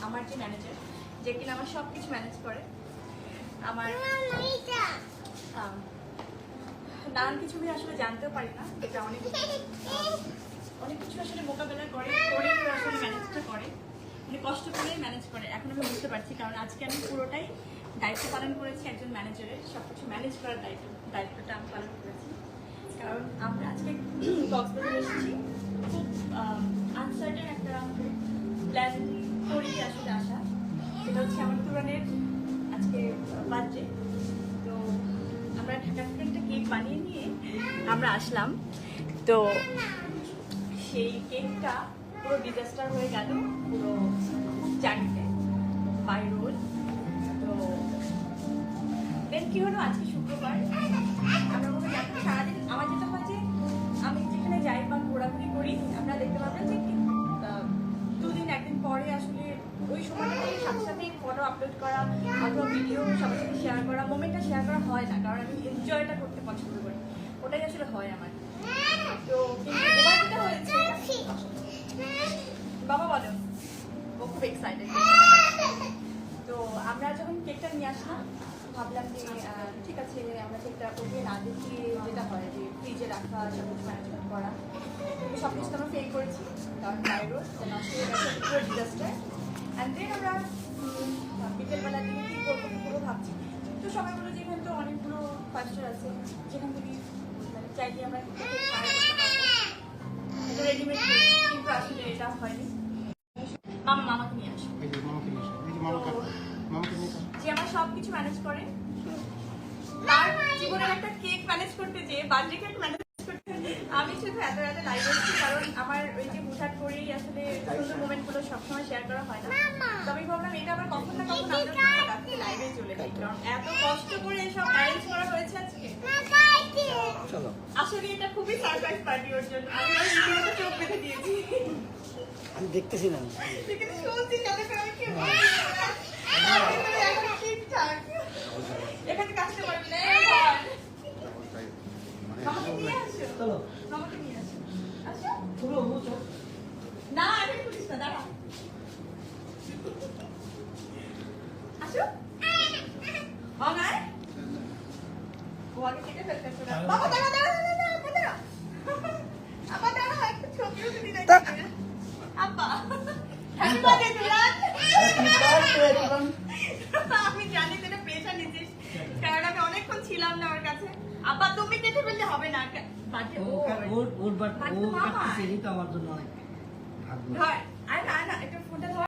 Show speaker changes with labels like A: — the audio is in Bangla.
A: আমার যে ম্যানেজার, যে কিনা আমার সব কিছু ম্যানেজ করে, আমার নানান কিছু আমি আসলে জানতেও পারি না, এটা অনেক কিছু আসলে মোকাবেলা করে আসলে ম্যানেজটা করে, মানে কষ্ট করেই ম্যানেজ করে। এখন আমি বুঝতে পারছি, কারণ আজকে আমি পুরোটাই দায়িত্ব পালন করেছি একজন ম্যানেজারের, সব কিছু ম্যানেজ করার দায়িত্বটা আমি পালন করেছি। কারণ আমরা আজকে কক্সবাজারে এসেছি খুব আনসার্টেন একটা প্ল্যান করেই আসলে আসা, সেটা হচ্ছে আমার তুরানের আজকে বার্থডে। তো আমরা ঢাকা থেকে একটা কেক বানিয়ে নিয়ে আমরা আসলাম। তো সেই কেকটা পুরো ডিজাস্টার হয়ে গেল পুরো জার্নিতে বাই রোড। তো দেন কি হলো, আজকে শুক্রবার আমরা মনে হয় সারাদিন আমার যেটা হয় যে আমি যেখানে যাই বা ঘোরাঘুরি করি, আমরা দেখতে পাবেন যে দুদিন একদিন পরে আসলে ওই সময়টা সাথে সাথে ফটো আপলোড করা অথবা ভিডিও সবার সাথে শেয়ার করা, মোমেন্টটা শেয়ার করা হয় না, কারণ আমি এনজয়টা করতে পছন্দ করি, ওটাই আসলে হয় আমার। তো কিন্তু এবার যেটা হয়েছে, বাবা বলো, ও খুব এক্সাইটেড। তো আমরা যখন কেকটা নিয়ে আসলাম ভাবলাম যে ঠিক আছে আমরা কেকটা ওকে না দেখিয়ে যেটা হয় যে ফ্রিজে রাখা, সব কিছু ম্যানেজমেন্ট করা, সব কিছু আমরা ফেল করেছি, কারণ বাইরো নষ্ট হয়ে গেছে পুরো ডিজাস্টার। অ্যান্ড দেন আমরা বিকেলবেলা দিকে কী করবো পুরো ভাবছি। তো সবাই বলো যে এখানে তো অনেকগুলো 5 স্টার আছে, যেখান থেকে মানে চাইলে আমরা রেডিমেড, কিন্তু আসলে এটা হয়নি। মামাকে নিয়ে আসো, যে আমার সব কিছু ম্যানেজ করে, তার জীবনের একটা কেক ম্যানেজ করতে, যে বার্থডে কেক ম্যানেজ করতে আমি শুধু এত লাইভ হচ্ছি, কারণ আমার ওই যে হুটহাট করেই আসলে সুন্দর মোমেন্টগুলো সবসময় শেয়ার করা হয় না। তো আমি ভাবলাম এটা আবার কখন না কখন আমরা আজকে লাইভে চলে যাই, কারণ এত কষ্ট করে এসব অ্যারেঞ্জ করা হয়েছে আজকে। আসলে এটা খুবই সারপ্রাইজ পার্টি ওর জন্য, আমি ভিডিওতে চোখ বেঁধে দিয়েছি,
B: আমি দেখতেছি না,
A: কিন্তু শুনছি যাতে করে আমি কি ঠিকঠাক এখানে কাজটা পারবি না। মামাকে নিয়ে আসো, মামাকে নিয়ে আসো, আসো না, আমি পুলিশ না, দাঁড়া, আসো মামায় ও আগে কেটে ফেলতে বাবা, দাঁড়া দাঁড়া দাঁড়া দাঁড়া আব্বা, দাঁড়া একটা ছবিও তো দিলে আব্বা, হ্যাপি বার্থডে তুরান। আমি জানি তুই প্রেশার নিচ্ছিস, কারণ আমি অনেকক্ষণ ছিলাম না ওর কাছে। আব্বা তুমি কেটে ফেললে হবে না, বার্থডে ওর বার্থডে ও কাটতেছে, এটা আমার জন্য অনেক ভাগ্য। ধর, আয় না একটু ফোনটা ধর।